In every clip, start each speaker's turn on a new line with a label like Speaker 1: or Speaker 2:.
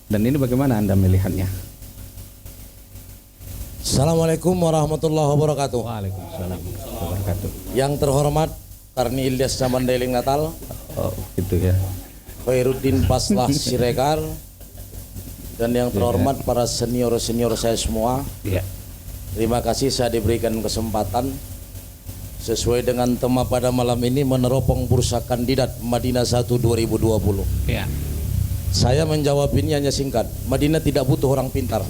Speaker 1: Dan ini bagaimana Anda melihatnya?
Speaker 2: Assalamualaikum warahmatullahi wabarakatuh.
Speaker 1: Waalaikumsalam warahmatullahi wabarakatuh.
Speaker 2: Yang terhormat Karni Ilyas Mandailing Natal,
Speaker 1: Oh, gitu ya.
Speaker 2: Khairuddin Paslah Siregar, dan yang terhormat para senior-senior saya semua.
Speaker 1: Iya.
Speaker 2: Terima kasih saya diberikan kesempatan sesuai dengan tema pada malam ini, meneropong bursa kandidat Madinah 1 2020.
Speaker 1: Iya.
Speaker 2: Saya menjawab ini hanya singkat. Madinah tidak butuh orang pintar,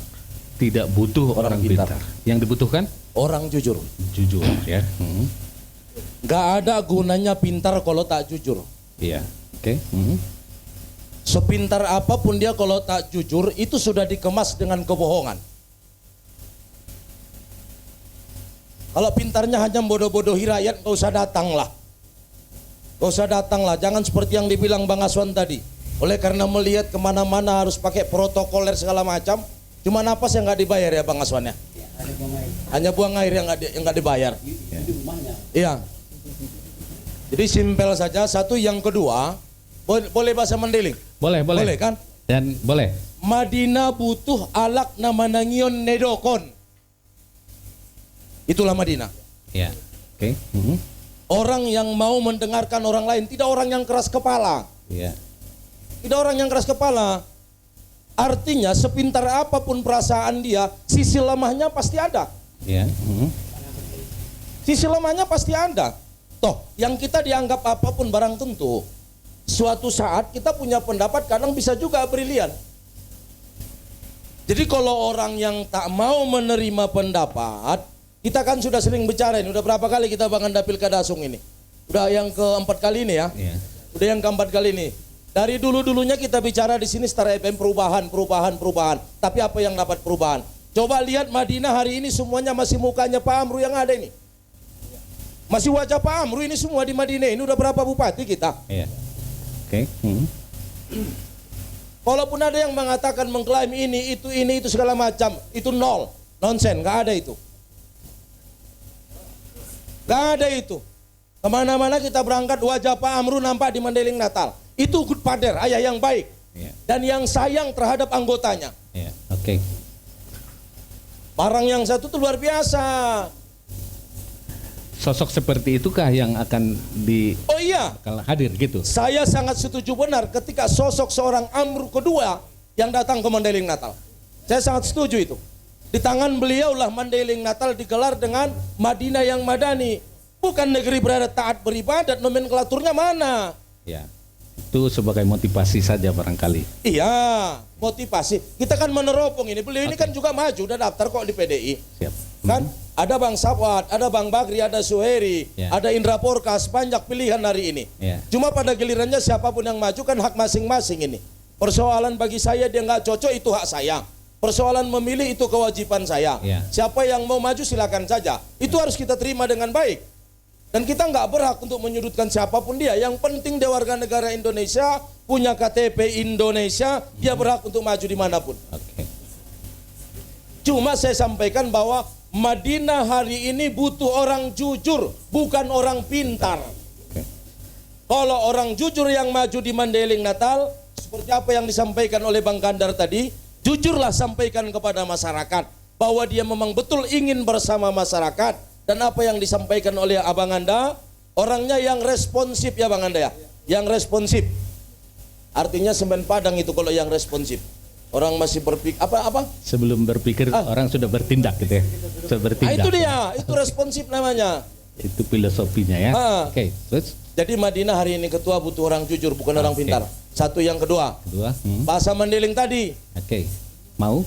Speaker 1: Tidak butuh orang pintar. Yang dibutuhkan
Speaker 2: orang jujur.
Speaker 1: jujur ya.
Speaker 2: Gak ada gunanya pintar kalau tak jujur.
Speaker 1: Iya. Oke.
Speaker 2: Sepintar apapun dia kalau tak jujur, itu sudah dikemas dengan kebohongan. Kalau pintarnya hanya bodoh-bodohi rakyat, gak usah datang lah. Gak usah datang lah. Jangan seperti yang dibilang Bang Aswan tadi. Oleh karena melihat kemana-mana harus pakai protokoler segala macam, cuma napas yang nggak dibayar ya Bang Aswan ya. Hanya buang air yang nggak dibayar. Iya. Jadi simpel saja. Satu, yang kedua, boleh bahasa Mandailing?
Speaker 1: Boleh.
Speaker 2: Boleh kan?
Speaker 1: Dan boleh.
Speaker 2: Madinah butuh alak nama nangion nedokon. Itulah Madinah.
Speaker 1: Ya. Oke.
Speaker 2: Orang yang mau mendengarkan orang lain, tidak orang yang keras kepala.
Speaker 1: Iya.
Speaker 2: Tidak orang yang keras kepala. Artinya sepintar apapun perasaan dia, sisi lemahnya pasti ada.
Speaker 1: Iya.
Speaker 2: Sisi lemahnya pasti ada. Toh, yang kita dianggap apapun barang tentu. Suatu saat kita punya pendapat, kadang bisa juga brilian. Jadi kalau orang yang tak mau menerima pendapat, kita kan sudah sering bicara ini, udah berapa kali kita Bang Anda Pilkada Asung ini? Udah yang keempat kali ini ya?
Speaker 1: Iya.
Speaker 2: Udah yang keempat kali ini. Dari dulu-dulunya kita bicara di sini Star FM perubahan. Tapi apa yang dapat perubahan? Coba lihat Madinah hari ini semuanya masih mukanya Pak Amru yang ada ini. Masih wajah Pak Amru ini semua di Madinah. Ini udah berapa bupati kita?
Speaker 1: Iya. Oke.
Speaker 2: Walaupun ada yang mengatakan mengklaim ini itu segala macam, itu nol, nonsen, nggak ada itu. Nggak ada itu. Kemana-mana kita berangkat wajah Pak Amru nampak di Mandailing Natal. Itu good father, ayah yang baik.
Speaker 1: Iya.
Speaker 2: Dan yang sayang terhadap anggotanya.
Speaker 1: Iya. Oke.
Speaker 2: Barang yang satu itu luar biasa.
Speaker 1: Sosok seperti itukah yang akan
Speaker 2: Oh iya,
Speaker 1: bakal hadir gitu?
Speaker 2: saya sangat setuju benar ketika sosok seorang Amru kedua yang datang ke Mandailing Natal. Saya sangat setuju itu. Di tangan beliau lah Mandailing Natal digelar dengan Madinah yang madani. Bukan negeri berada taat beribadat, nomenklaturnya mana?
Speaker 1: Ya. Itu sebagai motivasi saja barangkali.
Speaker 2: Iya, motivasi. Kita kan meneropong ini. Beliau ini kan juga maju, udah daftar kok di PDI.
Speaker 1: Siap.
Speaker 2: Kan? Ada Bang Safwat, ada Bang Bagri, ada Suheri,
Speaker 1: Ya.
Speaker 2: ada Indra Porkas, banyak pilihan hari ini.
Speaker 1: Ya.
Speaker 2: Cuma pada gilirannya siapapun yang maju kan hak masing-masing ini. Persoalan bagi saya dia nggak cocok itu hak saya. Persoalan memilih itu kewajiban saya.
Speaker 1: Ya.
Speaker 2: Siapa yang mau maju silakan saja. Itu harus kita terima dengan baik. Dan kita nggak berhak untuk menyudutkan siapapun dia. Yang penting dia warga negara Indonesia, punya KTP Indonesia, dia berhak untuk maju dimanapun.
Speaker 1: Oke.
Speaker 2: Cuma saya sampaikan bahwa Madinah hari ini butuh orang jujur, bukan orang pintar.
Speaker 1: Oke.
Speaker 2: Kalau orang jujur yang maju di Mandailing Natal, seperti apa yang disampaikan oleh Bang Kandar tadi, jujurlah sampaikan kepada masyarakat bahwa dia memang betul ingin bersama masyarakat. Dan apa yang disampaikan oleh Abang Anda, orangnya yang responsif ya Bang Anda ya, yang responsif. Artinya semen Padang itu kalau yang responsif. Orang masih berpikir apa?
Speaker 1: Sebelum berpikir orang sudah bertindak gitu ya. Sudah bertindak.
Speaker 2: Itu dia, itu responsif namanya.
Speaker 1: Itu filosofinya ya. Oke. Terus
Speaker 2: Jadi Madinah hari ini ketua butuh orang jujur, bukan orang pintar. Satu, yang kedua.
Speaker 1: kedua.
Speaker 2: Bahasa Mandailing tadi.
Speaker 1: Oke. Mau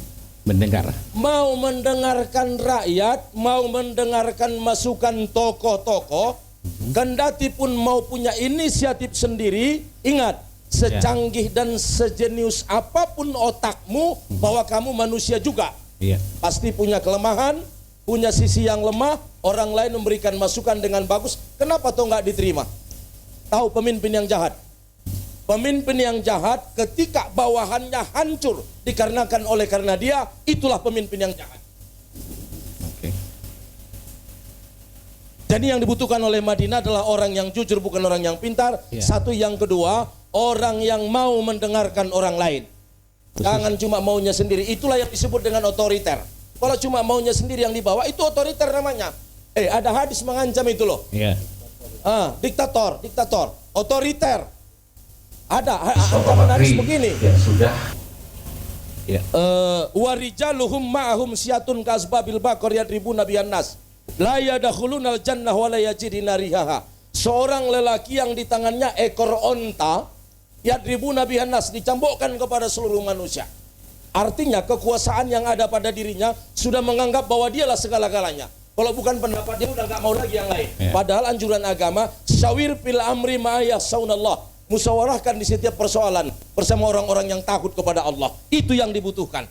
Speaker 1: mendengar.
Speaker 2: Mau mendengarkan rakyat, mau mendengarkan masukan tokoh-tokoh, kendati pun mau punya inisiatif sendiri, ingat, secanggih dan sejenius apapun otakmu, bahwa kamu manusia juga.
Speaker 1: Iya.
Speaker 2: Pasti punya kelemahan, punya sisi yang lemah, orang lain memberikan masukan dengan bagus, kenapa toh nggak diterima? Tahu pemimpin yang jahat? Pemimpin yang jahat ketika bawahannya hancur dikarenakan oleh karena dia, itulah pemimpin yang jahat.
Speaker 1: Oke.
Speaker 2: Jadi yang dibutuhkan oleh Madinah adalah orang yang jujur, bukan orang yang pintar.
Speaker 1: Ya.
Speaker 2: Satu, yang kedua, orang yang mau mendengarkan orang lain. Jangan cuma maunya sendiri. Itulah yang disebut dengan otoriter. Kalau cuma maunya sendiri yang dibawa, itu otoriter namanya. Ada hadis mengancam itu loh.
Speaker 1: Iya.
Speaker 2: Diktator, otoriter. Ada ancaman hadis begini.
Speaker 3: Yang sudah
Speaker 2: Warijaluhum ma'ahum siyatun kasbabil bakor yadribuna bihan nas. La yadakhulunal jannah wa la yajidina rihaha. Seorang lelaki yang di tangannya ekor onta, yadribuna bihan nas, dicambukkan kepada seluruh manusia. Artinya kekuasaan yang ada pada dirinya sudah menganggap bahwa dialah segala-galanya. Kalau bukan pendapat dia udah nggak mau lagi yang lain. Padahal anjuran agama, syawir fil amri ma'ayah saunallah. Musyawarahkan di setiap persoalan bersama orang-orang yang takut kepada Allah. Itu yang dibutuhkan.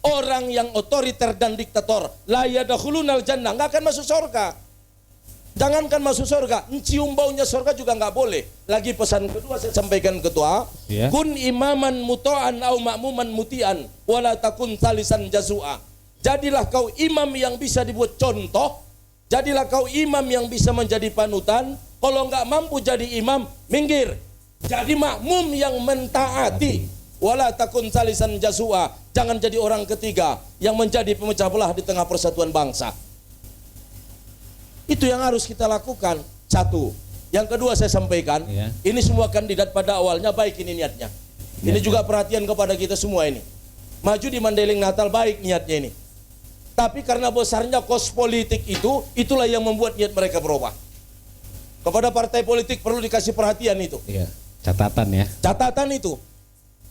Speaker 2: Orang yang otoriter dan diktator, la yadakhulunal jannah, nggak akan masuk surga. Jangankan masuk surga, cium baunya surga juga nggak boleh. Lagi pesan kedua saya sampaikan ketua, kun imaman muto'an au ma'muman muti'an, wala takun talisan jazua. Jadilah kau imam yang bisa dibuat contoh, jadilah kau imam yang bisa menjadi panutan. Kalau nggak mampu jadi imam, minggir. Jadi makmum yang mentaati. Wala takun salisan jazua. Jangan jadi orang ketiga yang menjadi pemecah belah di tengah persatuan bangsa. Itu yang harus kita lakukan. Satu. Yang kedua saya sampaikan, ini semua kandidat pada awalnya baik ini niatnya. Ini juga perhatian kepada kita semua ini. Maju di Mandailing Natal baik niatnya ini. Tapi karena besarnya kos politik itu, itulah yang membuat niat mereka berubah. Kepada partai politik perlu dikasih perhatian itu.
Speaker 1: Catatan ya.
Speaker 2: Catatan itu.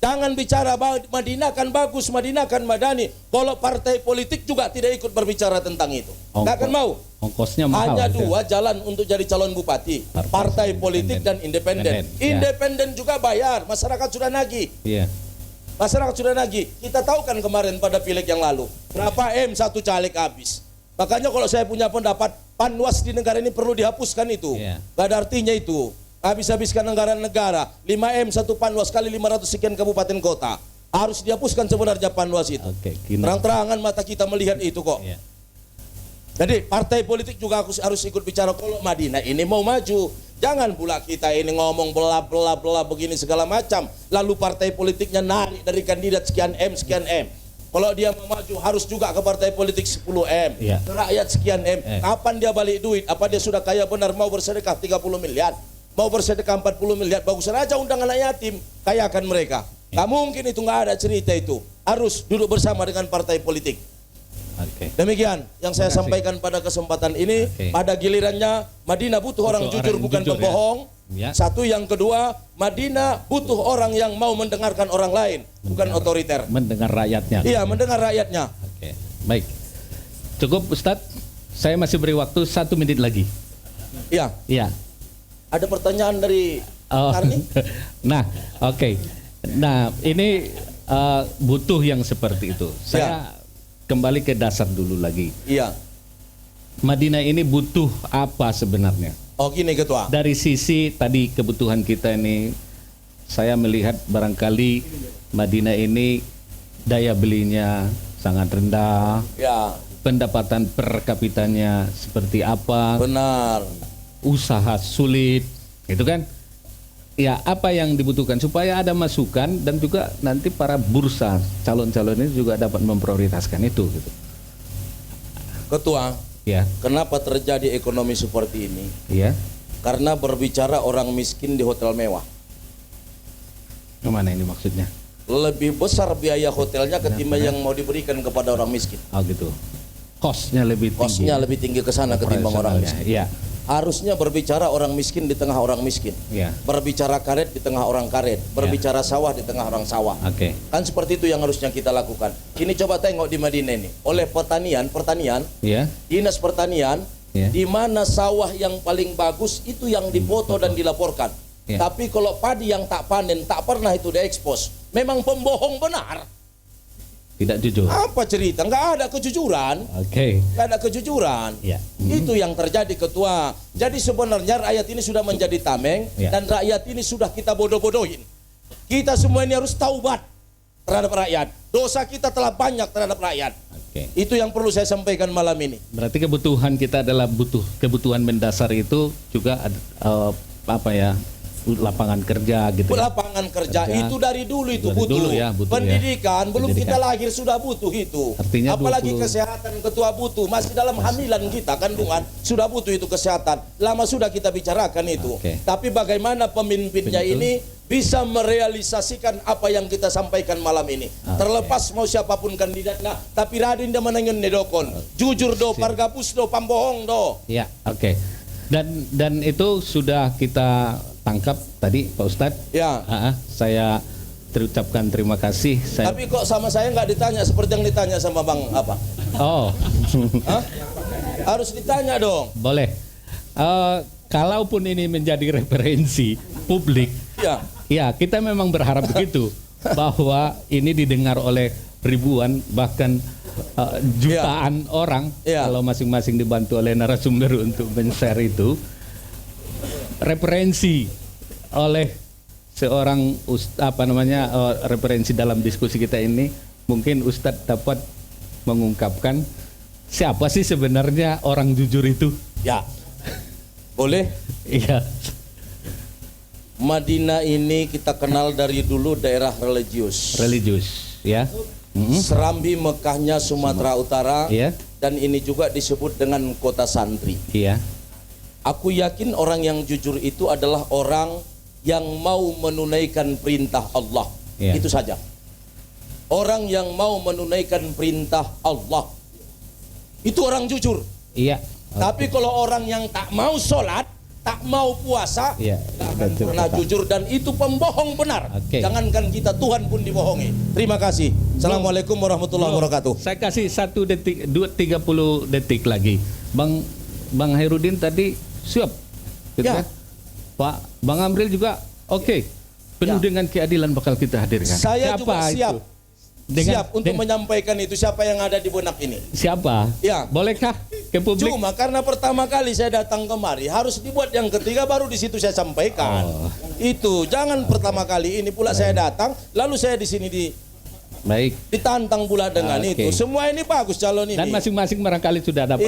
Speaker 2: Jangan bicara Madinah kan bagus, Madinah kan madani. Kalau partai politik juga tidak ikut berbicara tentang itu. Nggak akan mau.
Speaker 1: Ongkosnya mahal.
Speaker 2: Hanya dua jalan untuk jadi calon bupati. Partai politik dan independen. Independen juga bayar. Masyarakat sudah nagih. Masyarakat sudah nagih. Kita tahu kan kemarin pada pileg yang lalu. Berapa M satu caleg habis. Makanya kalau saya punya pendapat, panwas di negara ini perlu dihapuskan itu. Gak ada artinya itu. Habis-habiskan anggaran negara, 5M satu panwas kali 500 sekian kabupaten kota. Harus dihapuskan sebenarnya panwas itu. Terang-terangan mata kita melihat itu kok. Jadi partai politik juga harus ikut bicara. Kalau Madinah ini mau maju, jangan pula kita ini ngomong bela begini segala macam. Lalu partai politiknya narik dari kandidat sekian M. Kalau dia mau maju harus juga ke partai politik 10M. Ke rakyat sekian M. Kapan dia balik duit? Apa dia sudah kaya benar mau bersedekah 30 miliar? Mau bersedekah 40 miliar, bagus aja undang anak yatim, kayakan mereka. Gak mungkin itu, gak ada cerita itu. Harus duduk bersama dengan partai politik. Demikian yang saya sampaikan pada kesempatan ini. Pada gilirannya Madinah butuh orang jujur bukan pembohong. Satu, yang kedua, Madinah butuh orang yang mau mendengarkan orang lain, bukan otoriter.
Speaker 1: Mendengar rakyatnya.
Speaker 2: Iya, mendengar rakyatnya.
Speaker 1: Baik. Cukup Ustadz, saya masih beri waktu 1 menit lagi. Iya. Ada pertanyaan dari Arni? Nah, Nah, ini butuh yang seperti itu. Saya kembali ke dasar dulu lagi. Madinah ini butuh apa sebenarnya?
Speaker 2: Gini Ketua.
Speaker 1: Dari sisi tadi kebutuhan kita ini, saya melihat barangkali Madinah ini daya belinya sangat rendah. Pendapatan per kapitanya seperti apa?
Speaker 2: Benar.
Speaker 1: Usaha sulit, gitu kan? Ya, apa yang dibutuhkan supaya ada masukan dan juga nanti para bursa calon-calon ini juga dapat memprioritaskan itu, gitu.
Speaker 2: Ketua, kenapa terjadi ekonomi seperti ini? Karena berbicara orang miskin di hotel mewah.
Speaker 1: Kemana ini maksudnya?
Speaker 2: Lebih besar biaya hotelnya ketimbang yang mau diberikan kepada orang miskin.
Speaker 1: Gitu. Kosnya lebih tinggi.
Speaker 2: Kosnya lebih tinggi ke sana ketimbang orang miskin. Harusnya berbicara orang miskin di tengah orang miskin. Berbicara karet di tengah orang karet. Berbicara sawah di tengah orang sawah. Kan seperti itu yang harusnya kita lakukan. Ini coba tengok di Madinah ini. Oleh pertanian, dinas pertanian, di mana sawah yang paling bagus itu yang dipoto dan dilaporkan. Tapi kalau padi yang tak panen, tak pernah itu diekspos. Memang pembohong benar.
Speaker 1: Tidak jujur.
Speaker 2: Apa cerita? Nggak ada kejujuran. Nggak ada kejujuran. Itu yang terjadi Ketua. Jadi sebenarnya rakyat ini sudah menjadi tameng dan rakyat ini sudah kita bodoh-bodohin. Kita semua ini harus taubat terhadap rakyat. Dosa kita telah banyak terhadap rakyat. Itu yang perlu saya sampaikan malam ini.
Speaker 1: Berarti kebutuhan kita adalah kebutuhan mendasar itu juga lapangan kerja gitu.
Speaker 2: Lapangan lapangan kerja. Itu dari dulu itu
Speaker 1: Dari
Speaker 2: butuh.
Speaker 1: dulu ya, butuh
Speaker 2: Pendidikan
Speaker 1: ya.
Speaker 2: belum
Speaker 1: Pendidikan.
Speaker 2: kita lahir sudah butuh itu.
Speaker 1: Artinya
Speaker 2: Apalagi
Speaker 1: 20.
Speaker 2: kesehatan ketua butuh, masih dalam hamilan kita kandungan sudah butuh itu kesehatan. Lama sudah kita bicarakan itu.
Speaker 1: Oke.
Speaker 2: Tapi bagaimana pemimpinnya
Speaker 1: Betul.
Speaker 2: ini bisa merealisasikan apa yang kita sampaikan malam ini. Terlepas mau siapapun kandidatnya, tapi radin dia menangun nedokon. Jujur do, pargapus do, pambohong do.
Speaker 1: Ya, oke. Dan itu sudah kita tangkap tadi Pak Ustadz.
Speaker 2: Ya.
Speaker 1: Saya terucapkan terima kasih.
Speaker 2: Tapi kok sama saya nggak ditanya seperti yang ditanya sama Bang apa?
Speaker 1: Oh,
Speaker 2: Hah? Harus ditanya dong.
Speaker 1: boleh. Kalaupun ini menjadi referensi publik, ya kita memang berharap begitu bahwa ini didengar oleh ribuan bahkan jutaan orang. Kalau masing-masing dibantu oleh narasumber untuk men-share itu, referensi oleh seorang referensi dalam diskusi kita ini, mungkin Ustadz dapat mengungkapkan siapa sih sebenarnya orang jujur itu.
Speaker 2: Ya, boleh.
Speaker 1: Iya.
Speaker 2: Madinah ini kita kenal dari dulu daerah religius.
Speaker 1: Ya.
Speaker 2: Serambi Mekahnya Sumatera Utara.
Speaker 1: Iya.
Speaker 2: Dan ini juga disebut dengan kota santri.
Speaker 1: Iya.
Speaker 2: Aku yakin orang yang jujur itu adalah orang yang mau menunaikan perintah Allah.
Speaker 1: Iya.
Speaker 2: Itu saja. Orang yang mau menunaikan perintah Allah, itu orang jujur.
Speaker 1: Iya.
Speaker 2: Tapi kalau orang yang tak mau sholat, tak mau puasa, tak akan pernah jujur, dan itu pembohong benar. Jangankan kita, Tuhan pun dibohongi. Terima kasih. Assalamualaikum warahmatullahi wabarakatuh.
Speaker 1: Saya kasih 1 detik, 30 detik lagi. Bang Hairudin tadi siap, gitu
Speaker 2: Ya.
Speaker 1: kan? Pak Bang Amril juga oke. Penuh dengan keadilan bakal kita hadirkan.
Speaker 2: Saya juga siap.
Speaker 1: Itu?
Speaker 2: Siap untuk menyampaikan itu, siapa yang ada di benak ini.
Speaker 1: Siapa?
Speaker 2: Ya.
Speaker 1: Bolehkah ke publik?
Speaker 2: Cuma karena pertama kali saya datang kemari, harus dibuat yang ketiga, baru di situ saya sampaikan. Itu jangan pertama kali ini pula saya datang, lalu saya di sini ditantang pula dengan itu. Semua ini bagus calon ini.
Speaker 1: Dan masing-masing barangkali sudah dapat.